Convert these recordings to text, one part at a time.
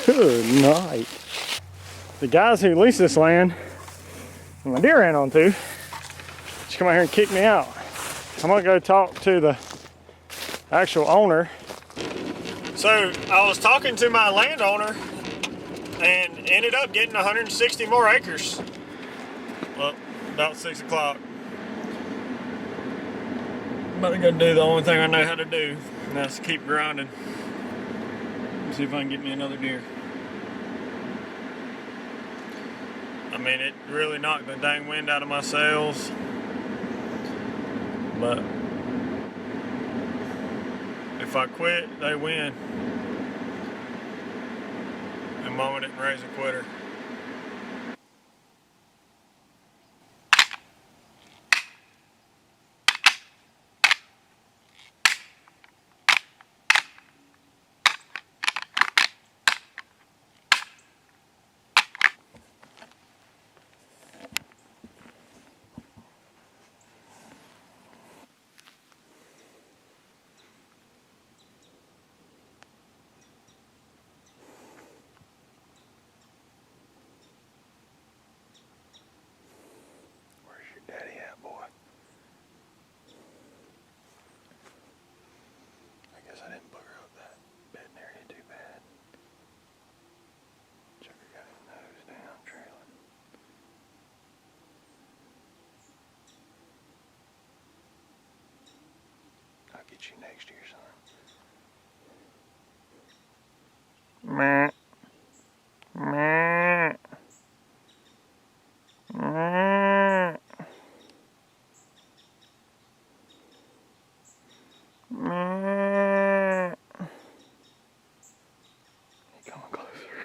Good night. The guys who lease this land, my deer ran onto, just come out here and kick me out. I'm gonna go talk to the actual owner. So I was talking to my landowner and ended up getting 160 more acres. Well, about 6 o'clock. I'm about to go do the only thing I know how to do, and that's keep grinding. Let's see if I can get me another deer. I mean, it really knocked the dang wind out of my sails, but if I quit, they win. And Mama didn't raise a quitter. Where's your daddy at, boy? I guess I didn't booger up that bedding area too bad. Chucker got his nose down, trailing. I'll get you next year, son. Meh. Meh. Meh. Meh. He coming closer.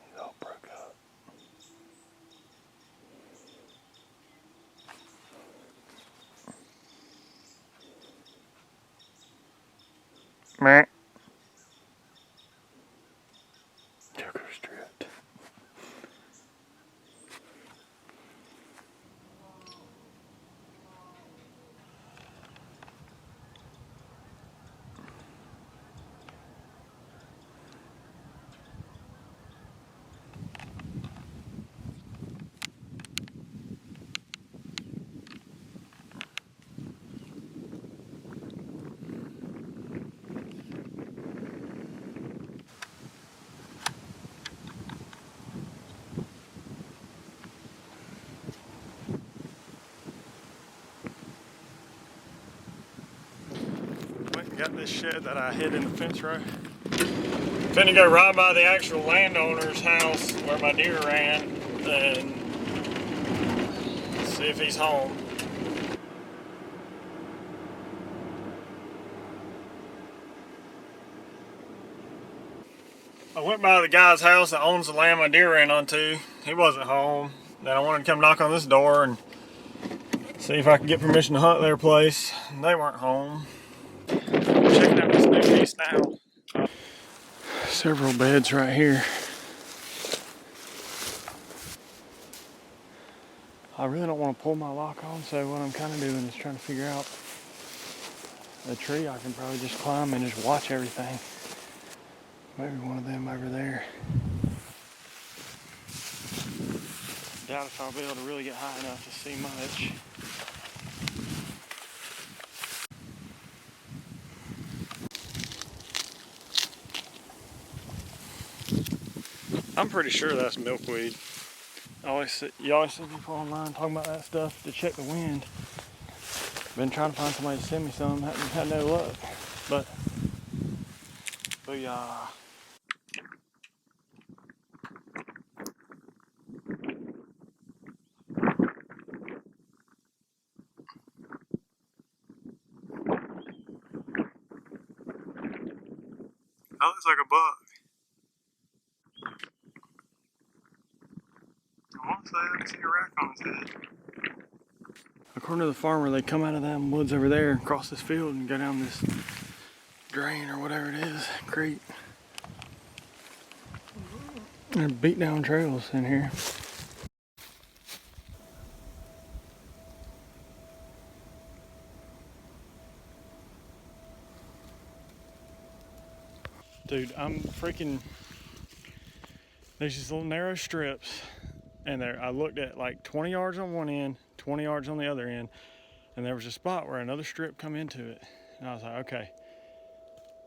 He's all broke up. Meh. Chucker stripped. Went and got this shed that I hid in the fence row. Finna go ride by the actual landowner's house where my deer ran and see if he's home. I went by the guy's house that owns the land my deer ran onto. He wasn't home. Then I wanted to come knock on this door and see if I could get permission to hunt their place. They weren't home. Checking out this new piece now. Several beds right here. I really don't want to pull my lock on, so what I'm kind of doing is trying to figure out a tree I can probably just climb and just watch everything. Maybe one of them over there. Doubt if I'll be able to really get high enough to see much. I'm pretty sure that's milkweed. You always see people online talking about that stuff to check the wind. Been trying to find somebody to send me some, haven't had no luck. But, booyah. That looks like a buck. I want to say I can see a rack on his head. According to the farmer, they come out of them woods over there, across this field, and go down this drain or whatever it is, creek. They're beat down trails in here. Dude, I'm freaking, there's these little narrow strips, and there I looked at like 20 yards on one end, 20 yards on the other end, and there was a spot where another strip come into it. And I was like, okay,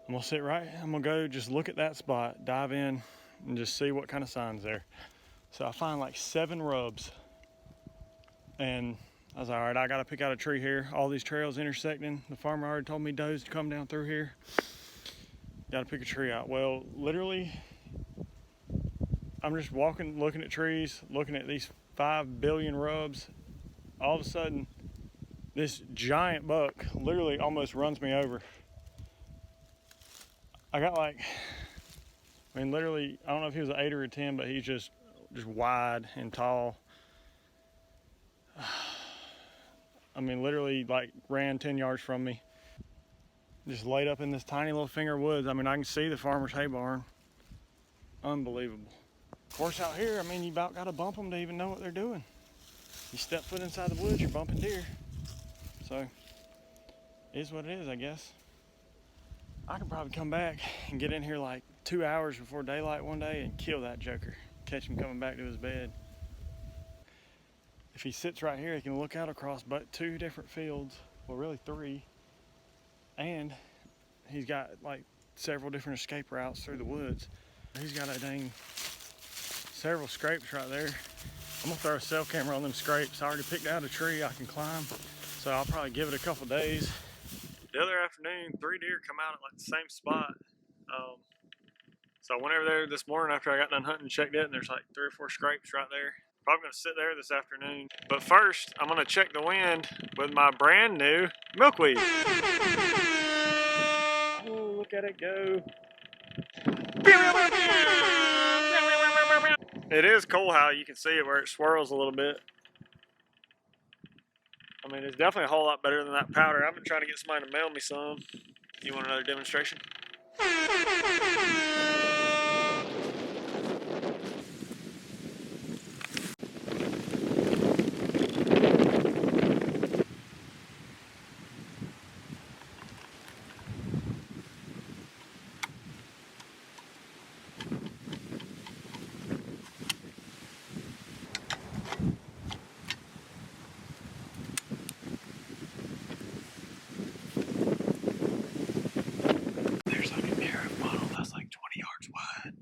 I'm gonna go just look at that spot, dive in, and just see what kind of signs there. So I find like 7 rubs, and I was like, all right, I gotta pick out a tree here. All these trails intersecting. The farmer already told me does to come down through here. Gotta pick a tree out. Well, literally, I'm just walking, looking at trees, looking at these 5 billion rubs. All of a sudden, this giant buck literally almost runs me over. I got like, I mean, literally, I don't know if he was an 8 or a 10, but he's just wide and tall. I mean, literally, like, ran 10 yards from me. Just laid up in this tiny little finger woods. I mean, I can see the farmer's hay barn. Unbelievable. Of course, out here, I mean, you about got to bump them to even know what they're doing. You step foot inside the woods, you're bumping deer. So, it is what it is, I guess. I could probably come back and get in here like 2 hours before daylight one day and kill that joker. Catch him coming back to his bed. If he sits right here, he can look out across but 2 different fields, well, really 3, and he's got like several different escape routes through the woods. He's got a dang several scrapes right there. I'm gonna throw a cell camera on them scrapes. I already picked out a tree I can climb, so I'll probably give it a couple days. The other afternoon, 3 deer come out at like the same spot. So I went over there this morning after I got done hunting, checked it, and there's like 3 or 4 scrapes right there. Probably gonna sit there this afternoon. But first, I'm gonna check the wind with my brand new milkweed. Oh, look at it go. It is cool how you can see it where it swirls a little bit. I mean, it's definitely a whole lot better than that powder. I've been trying to get somebody to mail me some. You want another demonstration? There's like a narrow funnel that's like 20 yards wide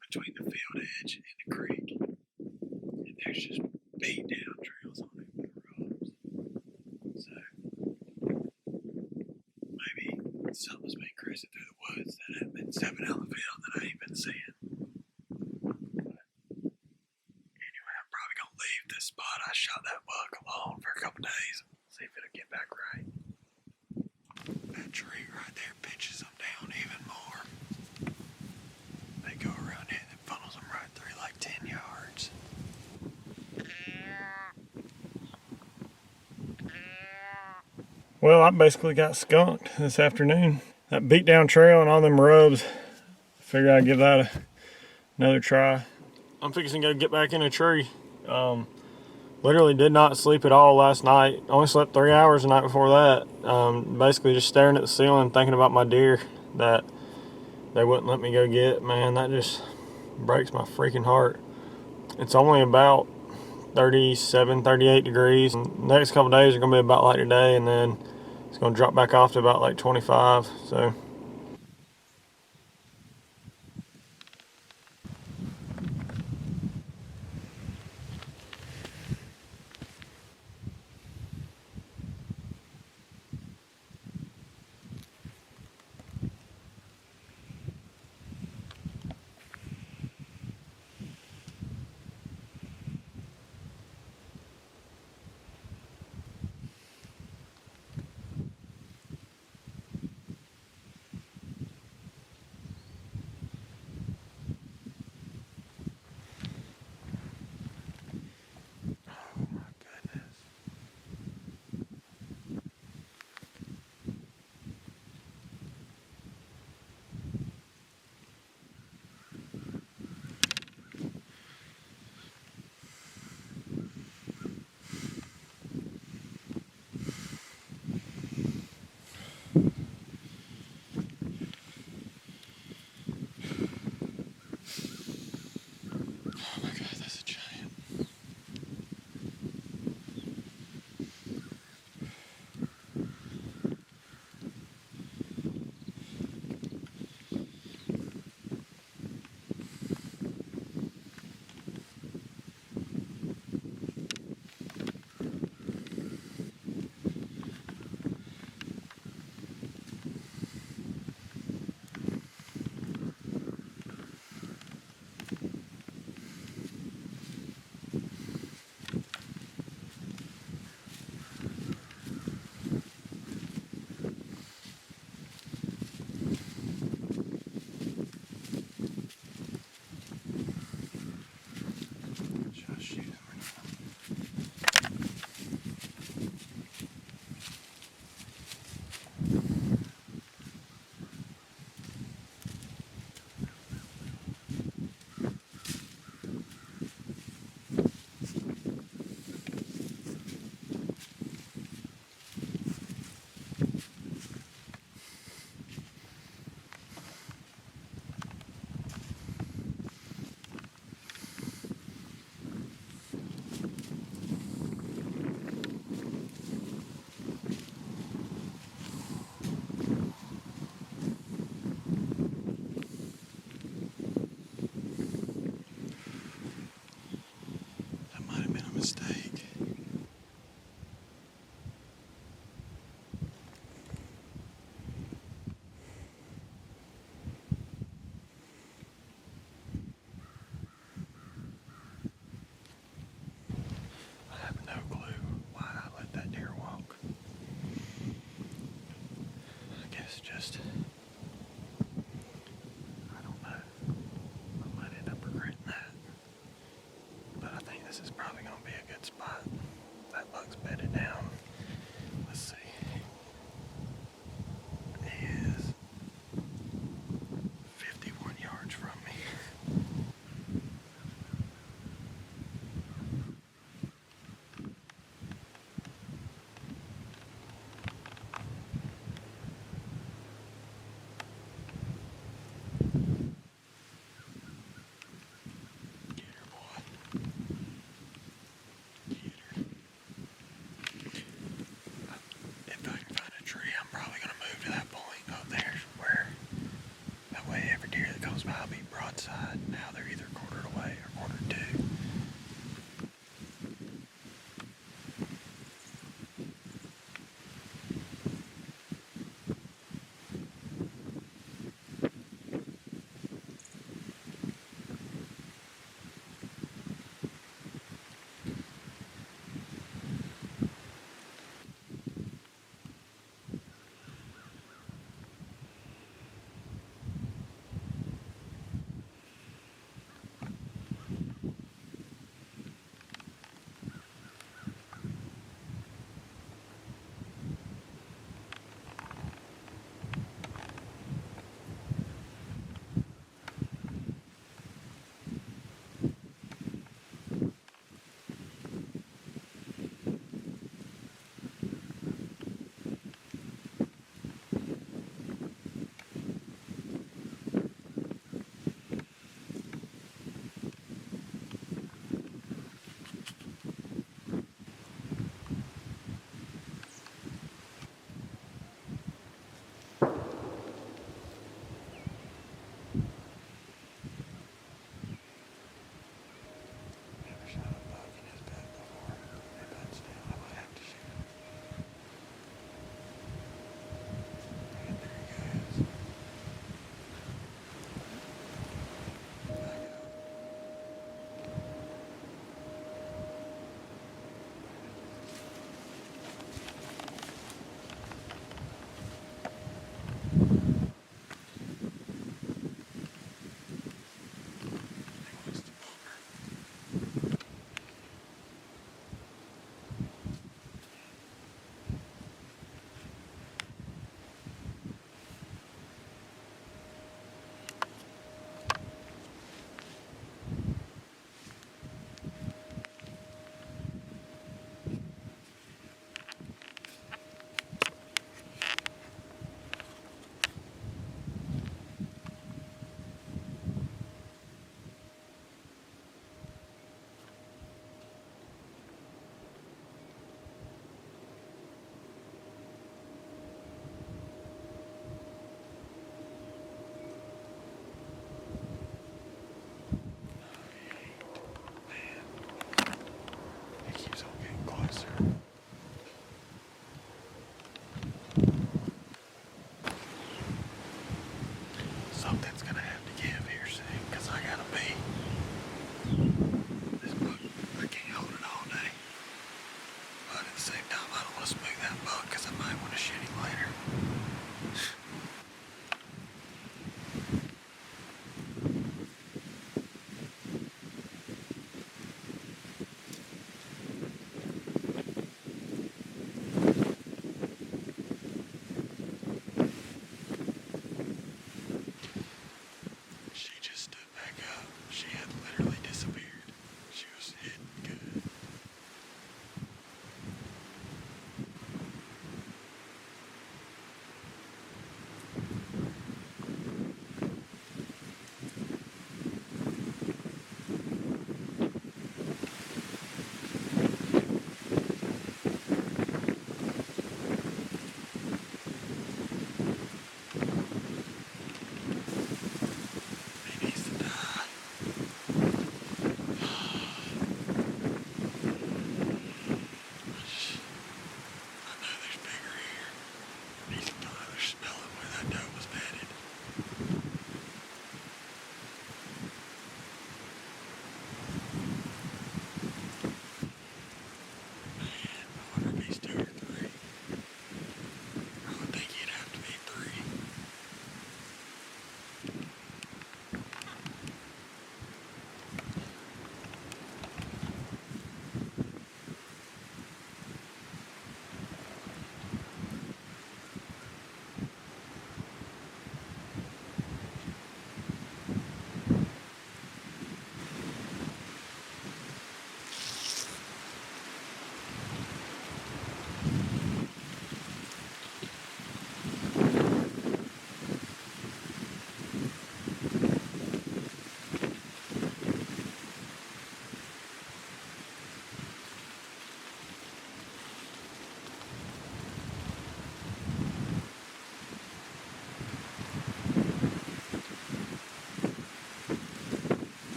between the field edge and the creek. And there's just beat down trails on it with rubs. So maybe something's been cruising through the woods that haven't been stepping out in the field that I ain't been seeing. Anyway, I'm probably gonna leave this spot. I shot that buck alone for a couple days. See if it'll get back right. That tree right there pitches them down even more. They go around it and it funnels them right through like 10 yards. Well, I basically got skunked this afternoon. That beat down trail and all them rubs. Figured I'd give that another try. I'm fixing to go get back in a tree. Literally did not sleep at all last night. Only slept 3 hours the night before that. Basically just staring at the ceiling, thinking about my deer that they wouldn't let me go get. Man, that just breaks my freaking heart. It's only about 37, 38 degrees. And the next couple days are going to be about like today, and then it's going to drop back off to about like 25. So mistake. I have no clue why I let that deer walk. I guess just, I don't know. I might end up regretting that. But I think this is probably going to be a good spot. That buck's bedded down. Let's see. He is 51 yards from me. Get her, boy. Get her.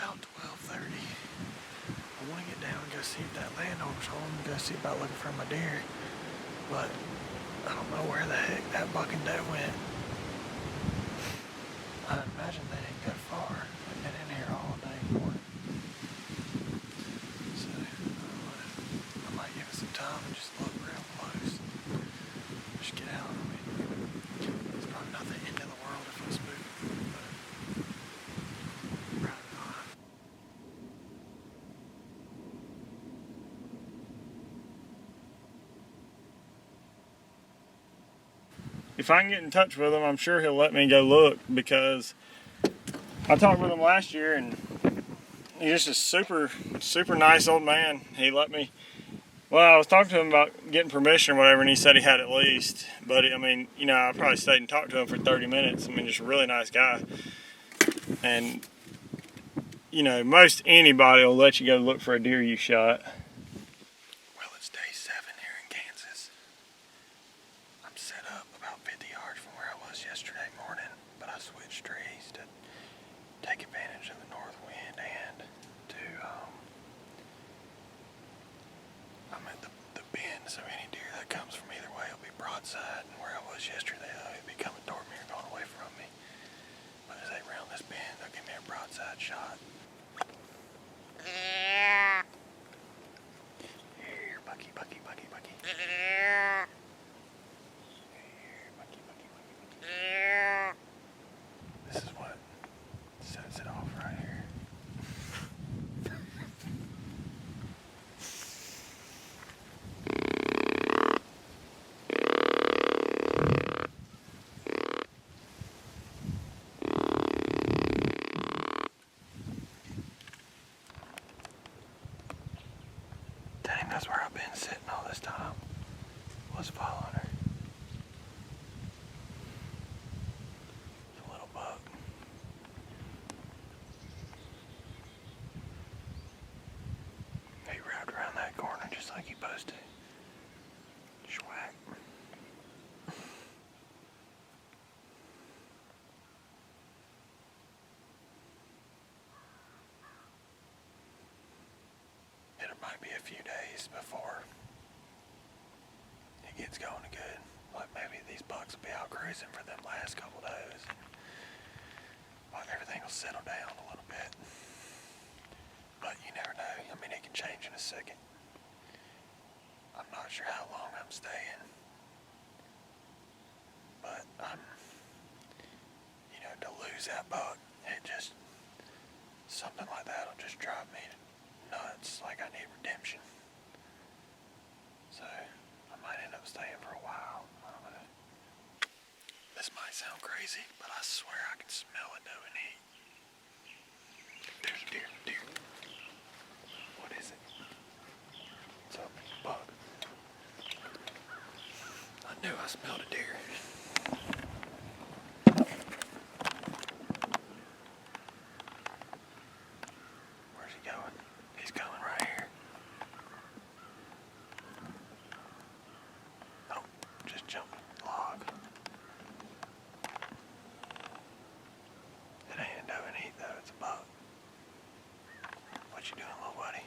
about 12:30. I want to get down and go see if that landowner's home and go see about looking for my deer. But I don't know where the heck that buck and doe went. I imagine they didn't go far. They've been in here all day morning. So I might give it some time and just look real close. Just get out. I mean, it's probably not the end of the world if it's moving, but probably not. If I can get in touch with him, I'm sure he'll let me go look, because I talked with him last year and he's just a super nice old man. He let me, well, I was talking to him about getting permission or whatever, and he said he had at least, but I mean, you know, I probably stayed and talked to him for 30 minutes. I mean, just a really nice guy. And, you know, most anybody will let you go look for a deer you shot. Well, it's day 7 here in Kansas. I'm set up about 50 yards from where I was yesterday morning, but I switched trees to take advantage of the north wind and to, I'm at the bend, so any deer that comes from either way will be broadside, and where I was yesterday, they'll be coming toward me or going away from me. But as they round this bend, they'll give me a broadside shot. Here, Bucky, Bucky, Bucky, Bucky. Here, Bucky, Bucky, Bucky, Bucky. This is what sets it off right here. Dang, that's where I've been sitting all this time. Was following her. It's a little buck. He wrapped around that corner just like he supposed to. Schwack. It might be a few days before it gets going good. Like maybe these bucks will be out cruising for them last couple days. Like everything will settle down a little bit. But you never know. I mean, it can change in a second. I'm not sure how long I'm staying. But you know, to lose that buck, it just, something like that will just drive me nuts. Like I need redemption. So I might end up staying for a while. I don't know. This might sound crazy, but I swear I can smell it doe and eat. There's a deer, deer. What is it? It's a bug. I knew I smelled a deer. Where's he going? He's coming right here. Oh, just jumped the log. It ain't a doe and eat though, it's a bug. What you doing, little buddy?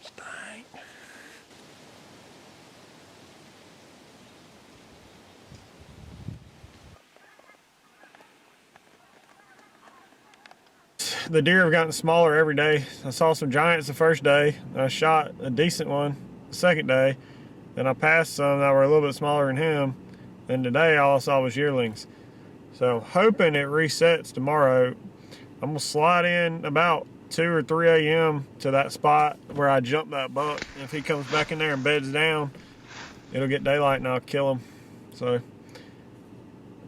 Stank. The deer have gotten smaller every day. I saw some giants the first day. I shot a decent one the second day. Then I passed some that were a little bit smaller than him. Then today all I saw was yearlings. So hoping it resets tomorrow. I'm gonna slide in about 2 or 3 a.m. to that spot where I jumped that buck. If he comes back in there and beds down, it'll get daylight and I'll kill him. So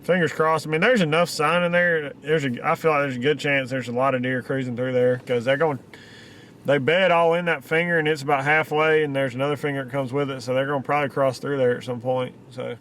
fingers crossed. I mean, there's enough sign in there. I feel like there's a good chance there's a lot of deer cruising through there because they bed all in that finger and it's about halfway and there's another finger that comes with it. So they're going to probably cross through there at some point. So